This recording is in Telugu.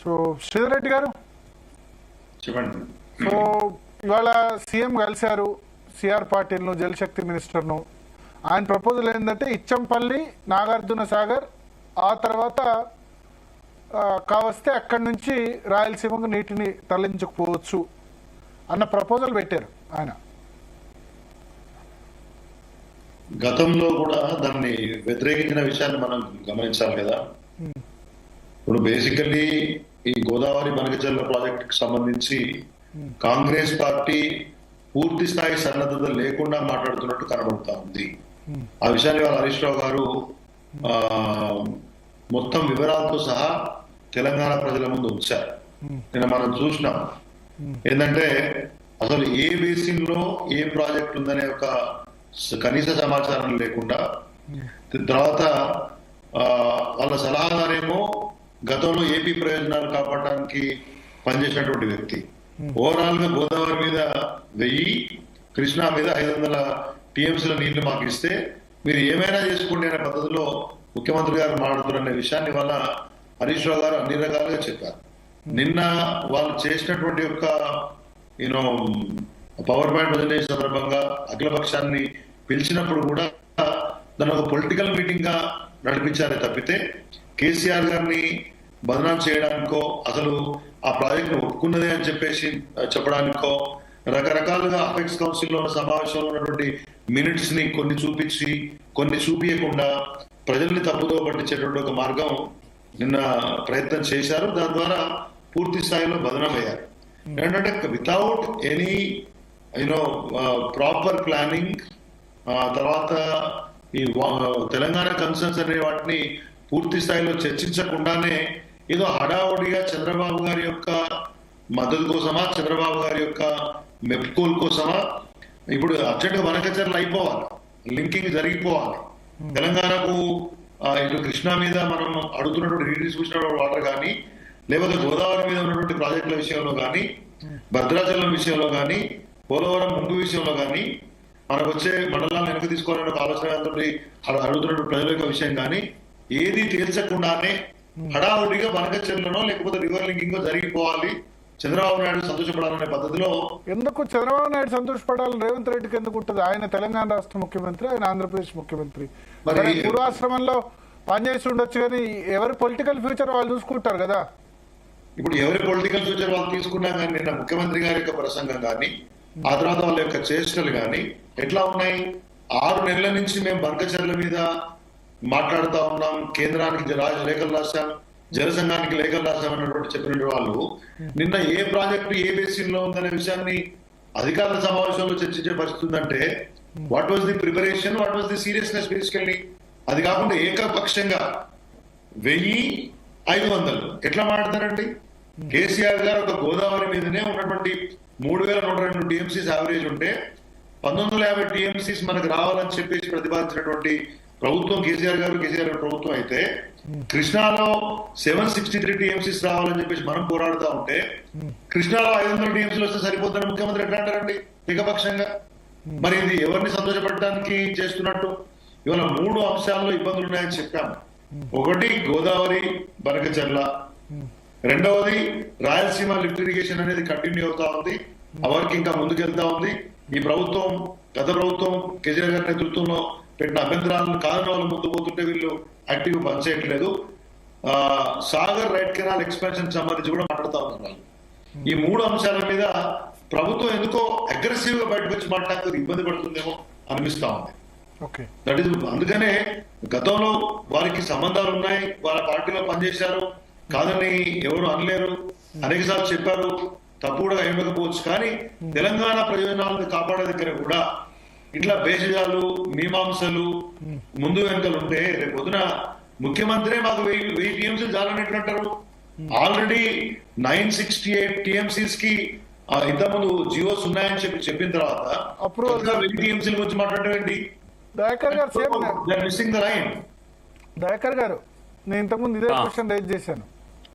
సో శ్రీధర్ రెడ్డి గారు చెప్పండి. సో ఇవాళ సీఎం కలిశారు సిఆర్ పాటిల్ను, జలశక్తి మినిస్టర్ను. ఆయన ప్రపోజల్ ఏంటంటే ఇచ్చంపల్లి, నాగార్జున సాగర్, ఆ తర్వాత కావస్తే అక్కడి నుంచి రాయలసీమకు నీటిని తరలించకపోవచ్చు అన్న ప్రపోజల్ పెట్టారు ఆయన. గతంలో కూడా దాన్ని వ్యతిరేకించిన విషయాన్ని మనం గమనించాలి కదా. ఇప్పుడు బేసికల్లీ ఈ గోదావరి బనకచెర్ల ప్రాజెక్టుకి సంబంధించి కాంగ్రెస్ పార్టీ పూర్తి స్థాయి సన్నద్ధత లేకుండా మాట్లాడుతున్నట్టు కనబడుతా ఉంది. ఆ విషయాన్ని వాళ్ళ హరీష్ రావు గారు మొత్తం వివరాలతో సహా తెలంగాణ ప్రజల ముందు ఉంచారు. నిన్న మనం చూసినాం ఏంటంటే అసలు ఏ బేసిన్ లో ఏ ప్రాజెక్ట్ ఉందనే ఒక కనీస సమాచారం లేకుండా, తర్వాత వాళ్ళ సలహాదారేమో గతంలో ఏపీ ప్రయోజనాలు కాపాడడానికి పనిచేసినటువంటి వ్యక్తి. ఓవరాల్ గా గోదావరి మీద 1000, కృష్ణా మీద 500 టీఎంసీల నీళ్లు మాకు ఇస్తే మీరు ఏమైనా చేసుకోండి అనే పద్ధతిలో ముఖ్యమంత్రి గారు మాట్లాడుతున్న విషయాన్ని వల్ల హరీష్ రావు గారు అన్ని రకాలుగా చెప్పారు. నిన్న వాళ్ళు చేసినటువంటి యొక్క పవర్ పాయింట్ ప్రజెంటేషన్ సందర్భంగా అఖిలపక్షాన్ని పిలిచినప్పుడు కూడా దాన్ని ఒక పొలిటికల్ మీటింగ్ గా నడిపించారే తప్పితే కేసీఆర్ గారిని బదనాం చేయడానికో, అసలు ఆ ప్రాజెక్ట్ ను ఒప్పుకున్నదే అని చెప్పేసి చెప్పడానికో, రకరకాలుగా అపెక్స్ కౌన్సిల్లో ఉన్న సమావేశంలో ఉన్నటువంటి మినిట్స్ ని కొన్ని చూపించి కొన్ని చూపించకుండా ప్రజల్ని తప్పుదో పట్టించేటువంటి ఒక మార్గం నిన్న ప్రయత్నం చేశారు. దాని ద్వారా పూర్తి స్థాయిలో బదనామయ్యారు. ఏంటంటే వితౌట్ ఎనీ ప్రాపర్ ప్లానింగ్, తర్వాత ఈ తెలంగాణ కన్సర్న్స్ అనే వాటిని పూర్తి స్థాయిలో చర్చించకుండానే ఏదో హడావుడిగా చంద్రబాబు గారి యొక్క మద్దతు కోసమా, చంద్రబాబు గారి యొక్క మెప్కోల్ కోసమా, ఇప్పుడు అర్జెంట్ గా బనకచెర్ల అయిపోవాలి, లింకింగ్ జరిగిపోవాలి. తెలంగాణకు ఇటు కృష్ణా మీద మనం అడుగుతున్నటువంటి రీడిస్ట్రిబ్యూషన్ వాటర్ కానీ, లేకపోతే గోదావరి మీద ఉన్నటువంటి ప్రాజెక్టుల విషయంలో కానీ, భద్రాచలం విషయంలో కానీ, పోలవరం ముందు విషయంలో కానీ, మనకు వచ్చే మండలాలను వెనక్కి తీసుకోవాలనే ఒక ఆలోచన అడుగుతున్నటువంటి ప్రజల యొక్క విషయం కానీ ఏది తేల్చకుండానే హడావుడిగా బనకచెర్లనో లేకపోతే రివర్ లింకింగ్ జరిగిపోవాలి, చంద్రబాబు నాయుడు సంతోషపడాలనే పద్ధతిలో. ఎందుకు చంద్రబాబు నాయుడు సంతోషపడాలని రేవంత్ రెడ్డికి ఎందుకు ఉంటుంది? ఆయన తెలంగాణ రాష్ట్ర ముఖ్యమంత్రి, ఆయన ఆంధ్రప్రదేశ్ ముఖ్యమంత్రి. పూర్వాశ్రమంలో పనిచేసి ఉండొచ్చు కానీ ఎవరి పొలిటికల్ ఫ్యూచర్ వాళ్ళు చూసుకుంటారు కదా. ఇప్పుడు ఎవరి పొలిటికల్ ఫ్యూచర్ వాళ్ళు తీసుకున్నా కానీ నిన్న ముఖ్యమంత్రి గారి యొక్క ప్రసంగం కానీ, ఆ తర్వాత వాళ్ళ యొక్క చేష్టలు కానీ ఎట్లా ఉన్నాయి? 6 నెలల నుంచి మేము బనకచెర్ల మీద మాట్లాడుతూ ఉన్నాం, కేంద్రానికి లేఖలు రాశాం, జనసంఘానికి లేఖలు రాశామన్నటువంటి చెప్పిన వాళ్ళు నిన్న ఏ ప్రాజెక్టు ఏ బేసిన్ లో ఉందనే విషయాన్ని అధికారుల సమావేశంలో చర్చించే పరిస్థితి ఉందంటే what was the preparation, what was the seriousness basically? అది కాకుండా ఏకపక్షంగా 1500 ఎట్లా మాట్లాడతారండి? కేసీఆర్ గారు ఒక గోదావరి మీదనే ఉన్నటువంటి 3102 టీఎంసీస్ యావరేజ్ ఉంటే 1950 టీఎంసీస్ మనకు రావాలని చెప్పేసి ప్రతిపాదించినటువంటి ప్రభుత్వం కేసీఆర్ గారు ప్రభుత్వం అయితే, కృష్ణాలో 763 టీఎంసీస్ రావాలని చెప్పేసి మనం పోరాడుతూ ఉంటే కృష్ణాలో 500 టీఎంసీలు వస్తే సరిపోతుందని ముఖ్యమంత్రి ఎట్లా అంటారండి ఏకపక్షంగా? మరి ఇది ఎవరిని సంతోషపెట్టడానికి చేస్తున్నట్టు? ఇవాళ 3 అంశాల్లో ఇబ్బందులు ఉన్నాయని చెప్పాము. ఒకటి గోదావరి బనకచెర్ల, రెండవది రాయలసీమ లిఫ్ట్ ఇరిగేషన్ అనేది కంటిన్యూ అవుతా ఉంది, ఆ వర్క్ ఇంకా ముందుకెళ్తా ఉంది. ఈ ప్రభుత్వం, గత ప్రభుత్వం కేసీఆర్ గారి నేతృత్వంలో పెట్టిన అభ్యంతరాలను కారణాలు ముందు పోతుంటే వీళ్ళు యాక్టివ్ పనిచేయట్లేదు. సాగర్ రైట్ కెనాల్ ఎక్స్పాన్షన్ సంబంధించి కూడా మాట్లాడుతూ ఉన్నారు. ఈ 3 అంశాల మీద ప్రభుత్వం ఎందుకో అగ్రెసివ్ గా బయటకు వచ్చి మాట్లాడడానికి ఇబ్బంది పడుతుందేమో అనిపిస్తా ఉంది. దట్ ఈస్ అందుకనే గతంలో వారికి సంబంధాలు ఉన్నాయి, వాళ్ళ పార్టీలో పనిచేశారు, కాదని ఎవరు అనలేరు, అనేక సార్లు చెప్పారు, తప్పు కూడా ఏమకపోవచ్చు. కానీ తెలంగాణ ప్రయోజనాలను కాపాడే దగ్గర కూడా ఇట్లా భేషజాలు, మీమాంసలు, ముందు వెనుకలు ఉంటే రేపు పొద్దున ముఖ్యమంత్రి మాకు 1000 టీఎంసీలు చాలనేట్లు అంటారు. ఆల్రెడీ 968 టీఎంసీస్ కి ఇంతకుముందు జియోస్ ఉన్నాయని చెప్పిన తర్వాత అప్పుడు 1000 టీఎంసీల గురించి మాట్లాడటం ఏంటి? దయాకర్ గారు, నేను ఇంతకుముందు ఇదే క్వశ్చన్ రైజ్ చేశాను.